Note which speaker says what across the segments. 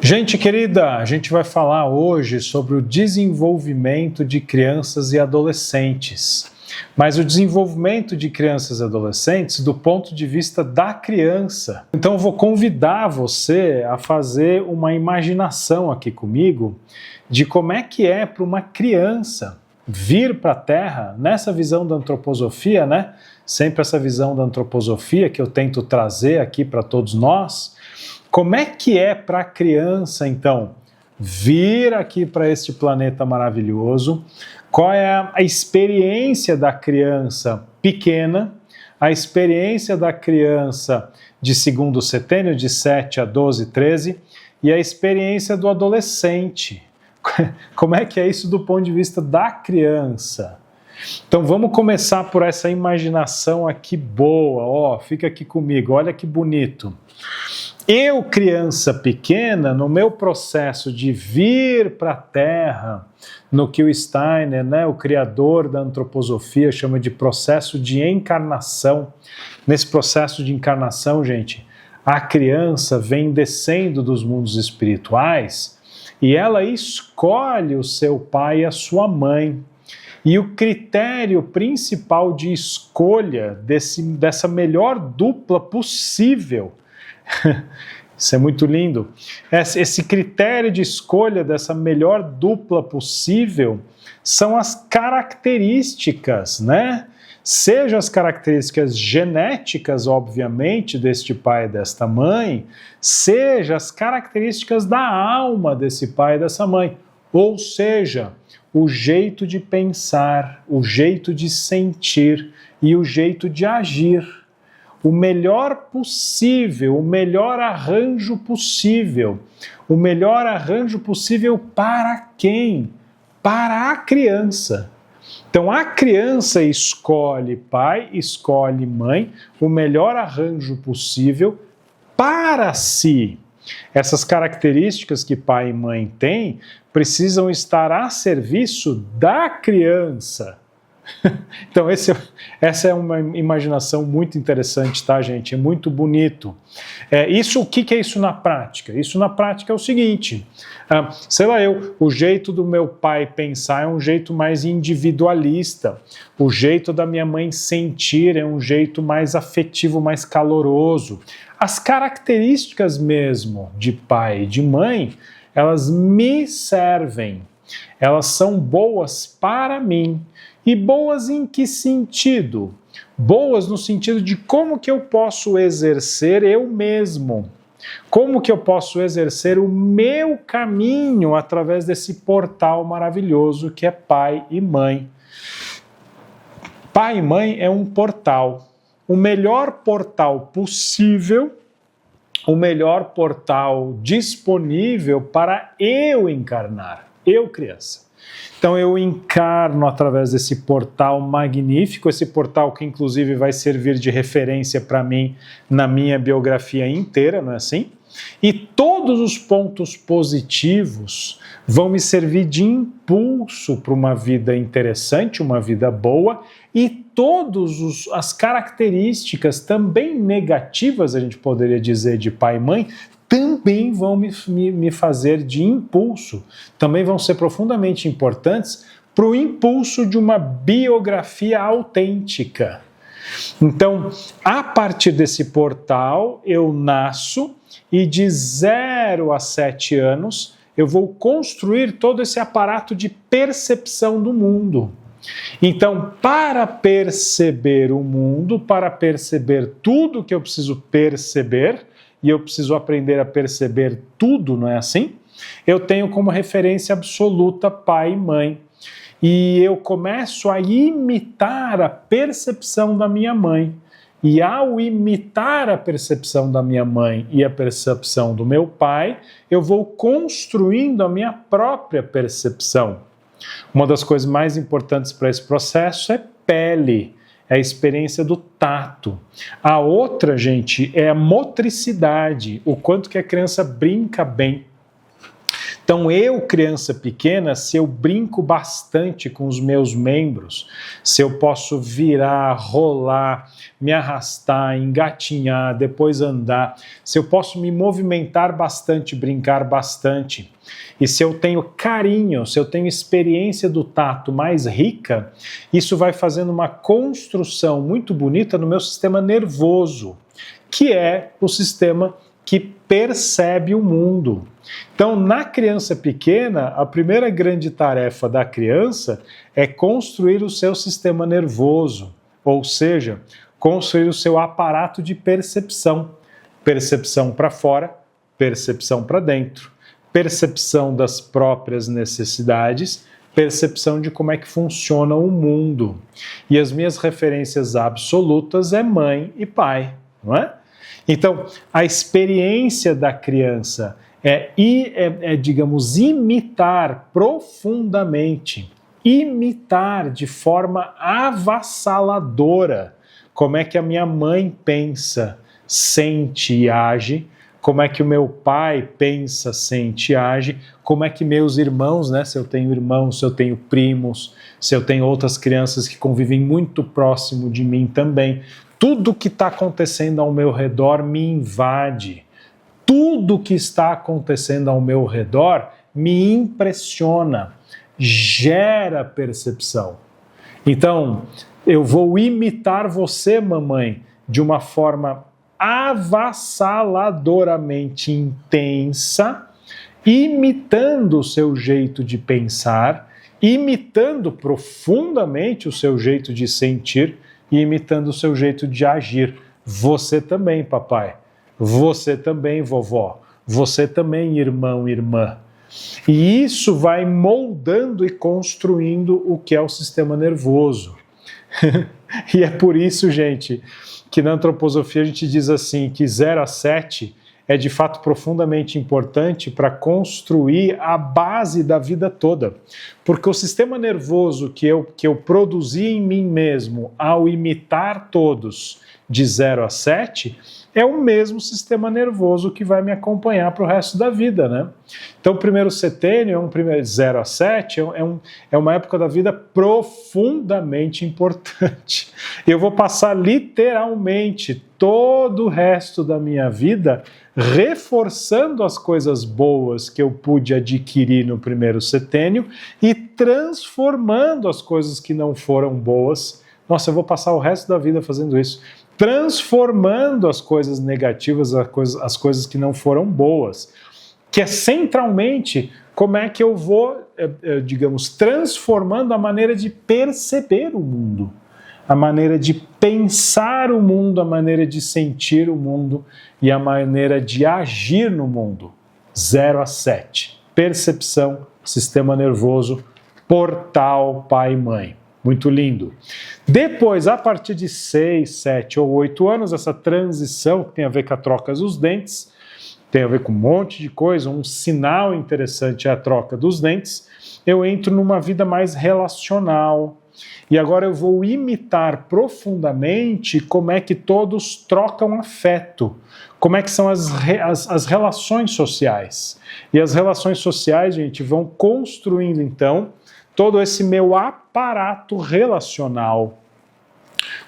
Speaker 1: Gente querida, a gente vai falar hoje sobre o desenvolvimento de crianças e adolescentes. Mas o desenvolvimento de crianças e adolescentes do ponto de vista da criança. Então eu vou convidar você a fazer uma imaginação aqui comigo de como é que é para uma criança vir para a Terra nessa visão da antroposofia, né? Sempre essa visão da antroposofia que eu tento trazer aqui para todos nós. Como é que é para a criança, então, vir aqui para este planeta maravilhoso? Qual é a experiência da criança pequena, a experiência da criança de segundo setênio, de 7 a 12, 13, e a experiência do adolescente? Como é que é isso do ponto de vista da criança? Então vamos começar por essa imaginação aqui boa, ó, fica aqui comigo, olha que bonito. Eu, criança pequena, no meu processo de vir para a Terra, no que o Steiner, né, o criador da antroposofia, chama de processo de encarnação. Nesse processo de encarnação, gente, a criança vem descendo dos mundos espirituais e ela escolhe o seu pai e a sua mãe. E o critério principal de escolha dessa melhor dupla possível, isso é muito lindo, esse critério de escolha dessa melhor dupla possível são as características, né? Seja as características genéticas, obviamente, deste pai e desta mãe, seja as características da alma desse pai e dessa mãe, ou seja, o jeito de pensar, o jeito de sentir e o jeito de agir. O melhor possível, o melhor arranjo possível. O melhor arranjo possível para quem? Para a criança. Então a criança escolhe pai, escolhe mãe, o melhor arranjo possível para si. Essas características que pai e mãe têm precisam estar a serviço da criança. Então essa é uma imaginação muito interessante, tá, gente? É muito bonito. O que é isso na prática? Isso na prática é o seguinte, o jeito do meu pai pensar é um jeito mais individualista, o jeito da minha mãe sentir é um jeito mais afetivo, mais caloroso. As características mesmo de pai e de mãe, elas me servem, elas são boas para mim. E boas em que sentido? Boas no sentido de como que eu posso exercer eu mesmo. Como que eu posso exercer o meu caminho através desse portal maravilhoso que é pai e mãe. Pai e mãe é um portal. O melhor portal possível, o melhor portal disponível para eu encarnar, eu criança. Então eu encarno através desse portal magnífico, esse portal que inclusive vai servir de referência para mim na minha biografia inteira, não é assim? E todos os pontos positivos vão me servir de impulso para uma vida interessante, uma vida boa, e todas as características também negativas, a gente poderia dizer, de pai e mãe, também vão me fazer de impulso, também vão ser profundamente importantes para o impulso de uma biografia autêntica. Então, a partir desse portal, eu nasço e de 0 a 7 anos eu vou construir todo esse aparato de percepção do mundo. Então, para perceber o mundo, para perceber tudo que eu preciso perceber, e eu preciso aprender a perceber tudo, não é assim? Eu tenho como referência absoluta pai e mãe. E eu começo a imitar a percepção da minha mãe. E ao imitar a percepção da minha mãe e a percepção do meu pai, eu vou construindo a minha própria percepção. Uma das coisas mais importantes para esse processo é pele. É a experiência do tato. A outra, gente, é a motricidade, o quanto que a criança brinca bem. Então eu, criança pequena, se eu brinco bastante com os meus membros, se eu posso virar, rolar, me arrastar, engatinhar, depois andar, se eu posso me movimentar bastante, brincar bastante, e se eu tenho carinho, se eu tenho experiência do tato mais rica, isso vai fazendo uma construção muito bonita no meu sistema nervoso, que é o sistema que percebe o mundo. Então, na criança pequena, a primeira grande tarefa da criança é construir o seu sistema nervoso, ou seja, construir o seu aparato de percepção. Percepção para fora, percepção para dentro, percepção das próprias necessidades, percepção de como é que funciona o mundo. E as minhas referências absolutas é mãe e pai, não é? Então, a experiência da criança digamos, imitar profundamente, imitar de forma avassaladora como é que a minha mãe pensa, sente e age, como é que o meu pai pensa, sente e age, como é que meus irmãos, né, se eu tenho irmãos, se eu tenho primos, se eu tenho outras crianças que convivem muito próximo de mim também, tudo que está acontecendo ao meu redor me invade. Tudo que está acontecendo ao meu redor me impressiona, gera percepção. Então, eu vou imitar você, mamãe, de uma forma avassaladoramente intensa, imitando o seu jeito de pensar, imitando profundamente o seu jeito de sentir e imitando o seu jeito de agir. Você também, papai. Você também, vovó. Você também, irmão, irmã. E isso vai moldando e construindo o que é o sistema nervoso. E é por isso, gente, que na antroposofia a gente diz assim, que 0 a 7 é de fato profundamente importante para construir a base da vida toda. Porque o sistema nervoso que eu produzi em mim mesmo ao imitar todos de 0 a 7 é o mesmo sistema nervoso que vai me acompanhar para o resto da vida, né? Então, o primeiro setênio, 0 a 7, é uma época da vida profundamente importante. Eu vou passar literalmente todo o resto da minha vida reforçando as coisas boas que eu pude adquirir no primeiro setênio e transformando as coisas que não foram boas. Nossa, eu vou passar o resto da vida fazendo isso. Transformando as coisas negativas, as coisas que não foram boas. Que é centralmente como é que eu vou, digamos, transformando a maneira de perceber o mundo, a maneira de pensar o mundo, a maneira de sentir o mundo e a maneira de agir no mundo. 0 a 7. Percepção, sistema nervoso, portal pai e mãe. Muito lindo. Depois, a partir de 6, 7 ou 8 anos, essa transição tem a ver com a troca dos dentes, tem a ver com um monte de coisa, um sinal interessante é a troca dos dentes, eu entro numa vida mais relacional. E agora eu vou imitar profundamente como é que todos trocam afeto, como é que são as relações sociais. E as relações sociais, gente, vão construindo, então, todo esse meu aparato relacional.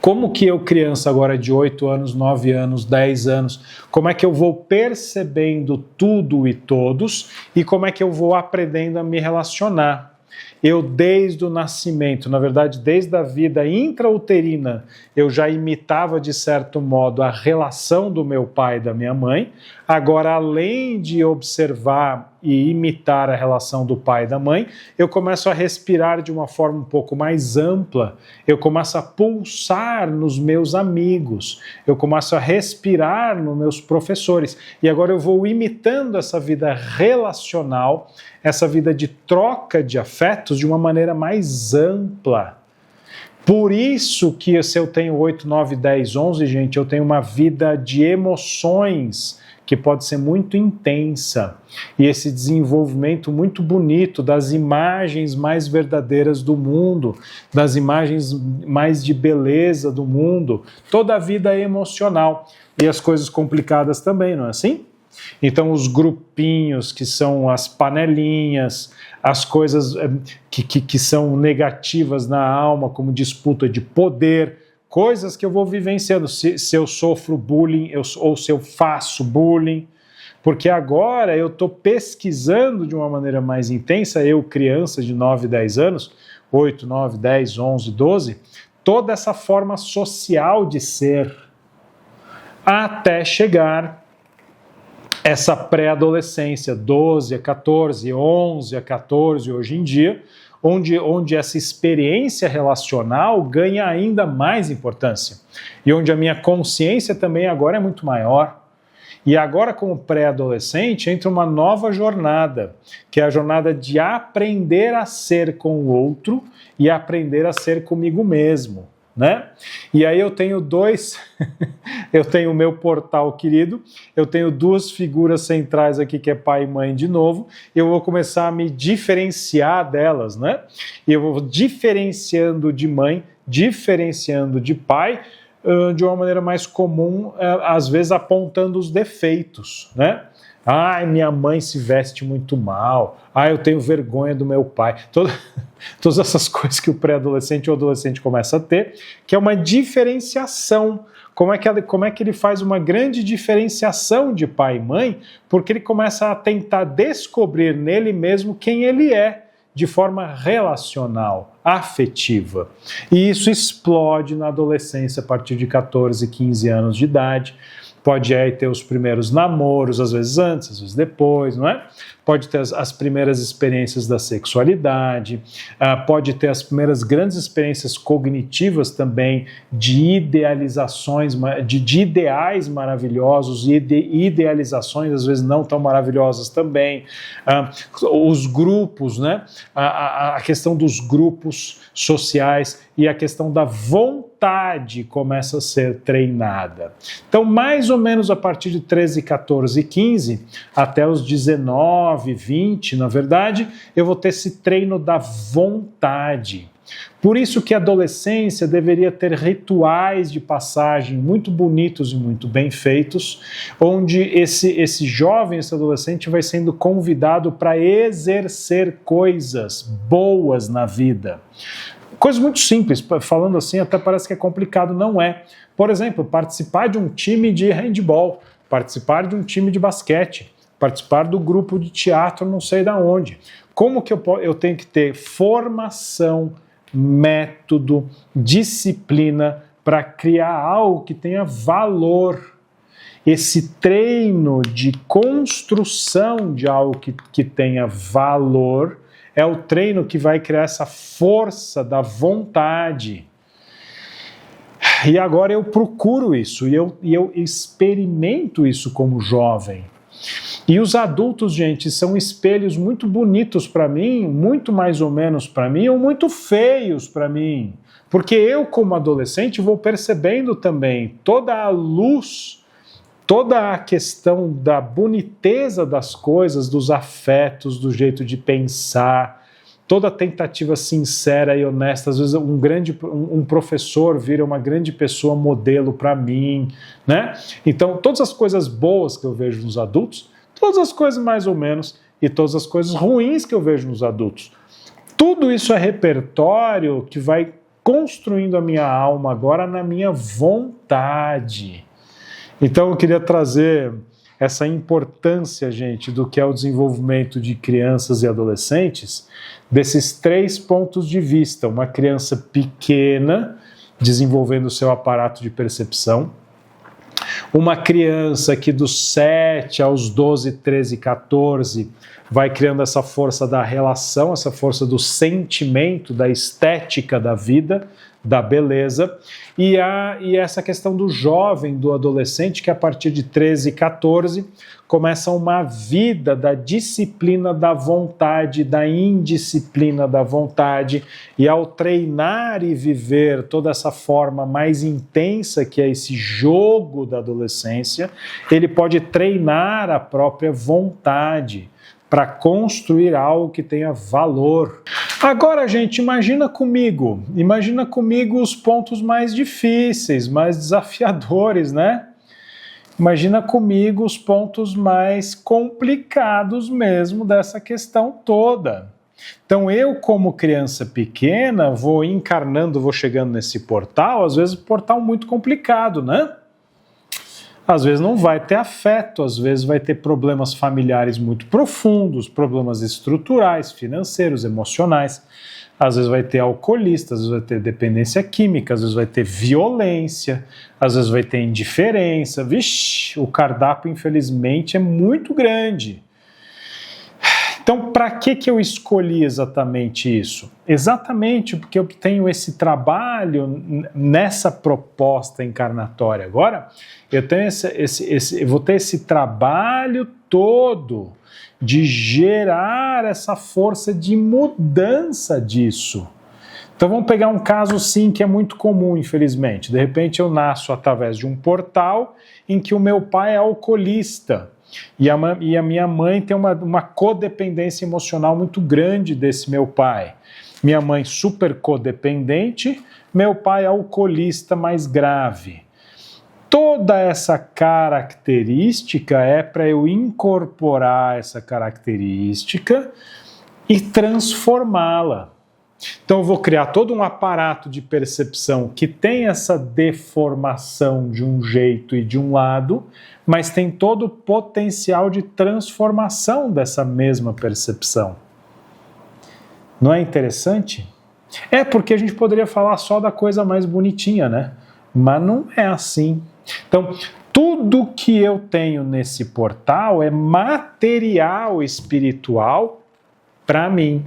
Speaker 1: Como que eu, criança agora de 8 anos, 9 anos, 10 anos, como é que eu vou percebendo tudo e todos e como é que eu vou aprendendo a me relacionar? Eu, desde o nascimento, na verdade, desde a vida intrauterina, eu já imitava, de certo modo, a relação do meu pai e da minha mãe. Agora, além de observar e imitar a relação do pai e da mãe, eu começo a respirar de uma forma um pouco mais ampla, eu começo a pulsar nos meus amigos, eu começo a respirar nos meus professores. E agora eu vou imitando essa vida relacional, essa vida de troca de afetos de uma maneira mais ampla. Por isso que se eu tenho 8, 9, 10, 11, gente, eu tenho uma vida de emoções que pode ser muito intensa. E esse desenvolvimento muito bonito das imagens mais verdadeiras do mundo, das imagens mais de beleza do mundo, toda a vida é emocional. E as coisas complicadas também, não é assim? Então, os grupinhos, que são as panelinhas, as coisas que são negativas na alma, como disputa de poder, coisas que eu vou vivenciando, se eu sofro bullying ou se eu faço bullying, porque agora eu estou pesquisando de uma maneira mais intensa, eu, criança de 9, 10 anos, 8, 9, 10, 11, 12, toda essa forma social de ser, até chegar essa pré-adolescência, 12 a 14, 11 a 14 hoje em dia, onde essa experiência relacional ganha ainda mais importância e onde a minha consciência também agora é muito maior. E agora, como pré-adolescente, entra uma nova jornada, que é a jornada de aprender a ser com o outro e aprender a ser comigo mesmo, né? E aí eu tenho eu tenho o meu portal querido, eu tenho duas figuras centrais aqui, que é pai e mãe de novo, eu vou começar a me diferenciar delas, né? E eu vou diferenciando de mãe, diferenciando de pai, de uma maneira mais comum, às vezes apontando os defeitos, né? Ai, minha mãe se veste muito mal. Ai, eu tenho vergonha do meu pai. Todas essas coisas que o pré-adolescente ou adolescente começa a ter, que é uma diferenciação. Como é que ele faz uma grande diferenciação de pai e mãe? Porque ele começa a tentar descobrir nele mesmo quem ele é, de forma relacional, afetiva. E isso explode na adolescência a partir de 14, 15 anos de idade. Pode aí ter os primeiros namoros, às vezes antes, às vezes depois, não é? Pode ter as primeiras experiências da sexualidade, pode ter as primeiras grandes experiências cognitivas também de idealizações, de ideais maravilhosos e de idealizações às vezes não tão maravilhosas também. Os grupos, né? A questão dos grupos sociais e a questão da vontade começa a ser treinada. Então, mais ou menos a partir de 13, 14, 15, até os 19, 20, na verdade, eu vou ter esse treino da vontade. Por isso que a adolescência deveria ter rituais de passagem muito bonitos e muito bem feitos, onde esse jovem, esse adolescente vai sendo convidado para exercer coisas boas na vida. Coisas muito simples, falando assim até parece que é complicado, não é. Por exemplo, participar de um time de handball, participar de um time de basquete, participar do grupo de teatro não sei da onde. Como que eu tenho que ter formação, método, disciplina para criar algo que tenha valor? Esse treino de construção de algo que tenha valor é o treino que vai criar essa força da vontade. E agora eu procuro isso, e eu experimento isso como jovem. E os adultos, gente, são espelhos muito bonitos para mim, muito mais ou menos para mim, ou muito feios para mim. Porque eu, como adolescente, vou percebendo também toda a luz, toda a questão da boniteza das coisas, dos afetos, do jeito de pensar, toda a tentativa sincera e honesta. Às vezes um professor vira uma grande pessoa modelo para mim, né? Então, todas as coisas boas que eu vejo nos adultos, todas as coisas mais ou menos e todas as coisas ruins que eu vejo nos adultos. Tudo isso é repertório que vai construindo a minha alma agora na minha vontade. Então eu queria trazer essa importância, gente, do que é o desenvolvimento de crianças e adolescentes, desses 3 pontos de vista. Uma criança pequena, desenvolvendo o seu aparato de percepção. Uma criança que dos 7 aos 12, 13, 14 vai criando essa força da relação, essa força do sentimento, da estética da vida, da beleza, e essa questão do jovem, do adolescente, que a partir de 13, 14 começa uma vida da disciplina da vontade, da indisciplina da vontade, e ao treinar e viver toda essa forma mais intensa que é esse jogo da adolescência, ele pode treinar a própria vontade para construir algo que tenha valor. Agora, gente, imagina comigo os pontos mais difíceis, mais desafiadores, né? Imagina comigo os pontos mais complicados mesmo dessa questão toda. Então eu, como criança pequena, vou encarnando, vou chegando nesse portal, às vezes portal muito complicado, né? Às vezes não vai ter afeto, às vezes vai ter problemas familiares muito profundos, problemas estruturais, financeiros, emocionais. Às vezes vai ter alcoolista, às vezes vai ter dependência química, às vezes vai ter violência, às vezes vai ter indiferença. Vixe, o cardápio, infelizmente, é muito grande. Então, para que eu escolhi exatamente isso? Exatamente porque eu tenho esse trabalho nessa proposta encarnatória. Agora, eu tenho eu vou ter esse trabalho todo de gerar essa força de mudança disso. Então vamos pegar um caso sim que é muito comum, infelizmente. De repente eu nasço através de um portal em que o meu pai é alcoolista e a minha mãe tem uma codependência emocional muito grande desse meu pai. Minha mãe super codependente, meu pai alcoolista mais grave. Toda essa característica é para eu incorporar essa característica e transformá-la. Então eu vou criar todo um aparato de percepção que tem essa deformação de um jeito e de um lado, mas tem todo o potencial de transformação dessa mesma percepção. Não é interessante? É porque a gente poderia falar só da coisa mais bonitinha, né? Mas não é assim. Então, tudo que eu tenho nesse portal é material espiritual para mim.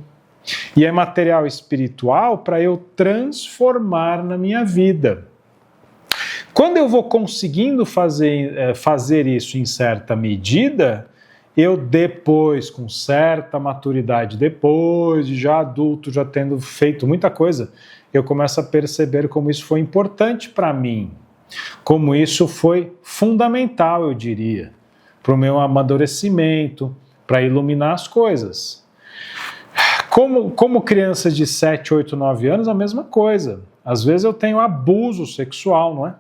Speaker 1: E é material espiritual para eu transformar na minha vida. Quando eu vou conseguindo fazer isso em certa medida, eu depois, com certa maturidade, depois de já adulto, já tendo feito muita coisa, eu começo a perceber como isso foi importante para mim. Como isso foi fundamental, eu diria, para o meu amadurecimento, para iluminar as coisas. Como criança de 7, 8, 9 anos, a mesma coisa. Às vezes eu tenho abuso sexual, não é?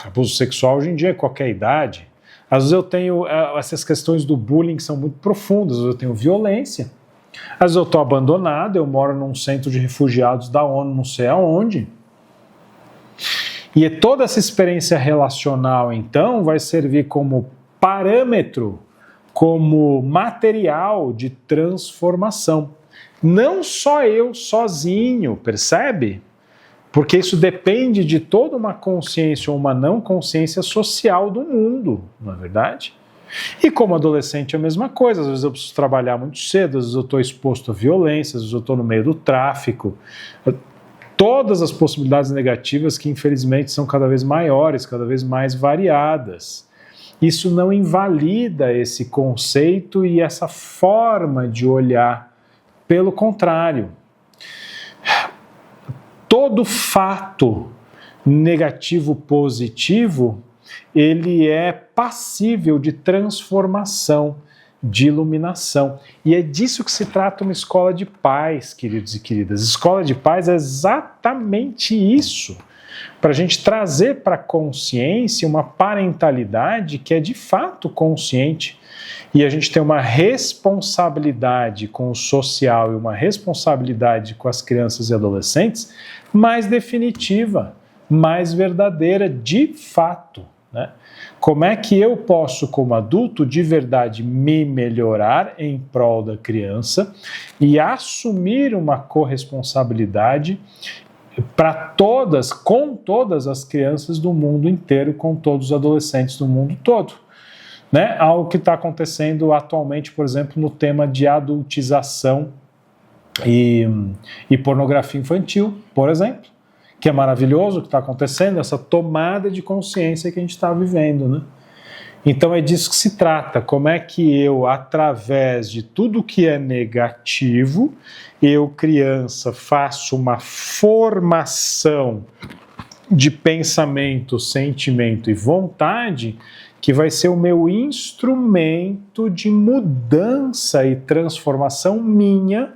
Speaker 1: Abuso sexual hoje em dia é qualquer idade. Às vezes eu tenho essas questões do bullying que são muito profundas, às vezes eu tenho violência. Às vezes eu estou abandonado, eu moro num centro de refugiados da ONU, não sei aonde. E toda essa experiência relacional, então, vai servir como parâmetro, como material de transformação. Não só eu sozinho, percebe? Porque isso depende de toda uma consciência ou uma não consciência social do mundo, não é verdade? E como adolescente é a mesma coisa, às vezes eu preciso trabalhar muito cedo, às vezes eu estou exposto a violência, às vezes eu estou no meio do tráfico. Todas as possibilidades negativas que infelizmente são cada vez maiores, cada vez mais variadas. Isso não invalida esse conceito e essa forma de olhar. Pelo contrário, todo fato negativo positivo, ele é passível de transformação, de iluminação. E é disso que se trata uma escola de paz, queridos e queridas. Escola de paz é exatamente isso. Para a gente trazer para a consciência uma parentalidade que é de fato consciente. E a gente tem uma responsabilidade com o social e uma responsabilidade com as crianças e adolescentes mais definitiva, mais verdadeira, de fato, né? Como é que eu posso, como adulto, de verdade me melhorar em prol da criança e assumir uma corresponsabilidade com todas as crianças do mundo inteiro, com todos os adolescentes do mundo todo. Né? Algo que está acontecendo atualmente, por exemplo, no tema de adultização e pornografia infantil, por exemplo, que é maravilhoso o que está acontecendo, essa tomada de consciência que a gente está vivendo, né? Então é disso que se trata, como é que eu, através de tudo que é negativo, eu, criança, faço uma formação de pensamento, sentimento e vontade que vai ser o meu instrumento de mudança e transformação minha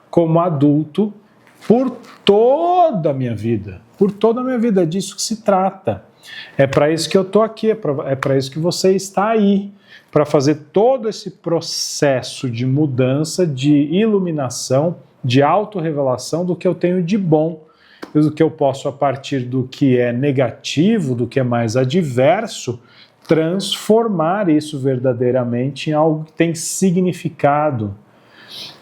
Speaker 1: como adulto por toda a minha vida. Por toda a minha vida, é disso que se trata. É para isso que eu estou aqui, é para isso que você está aí, para fazer todo esse processo de mudança, de iluminação, de autorrevelação do que eu tenho de bom, e do que eu posso, a partir do que é negativo, do que é mais adverso, transformar isso verdadeiramente em algo que tem significado,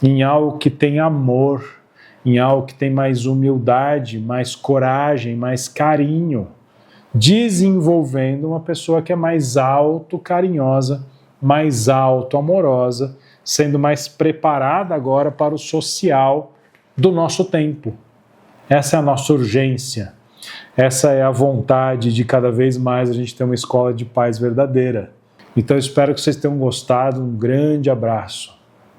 Speaker 1: em algo que tem amor, em algo que tem mais humildade, mais coragem, mais carinho, desenvolvendo uma pessoa que é mais auto-carinhosa, mais auto-amorosa, sendo mais preparada agora para o social do nosso tempo. Essa é a nossa urgência. Essa é a vontade de cada vez mais a gente ter uma escola de paz verdadeira. Então eu espero que vocês tenham gostado. Um grande abraço.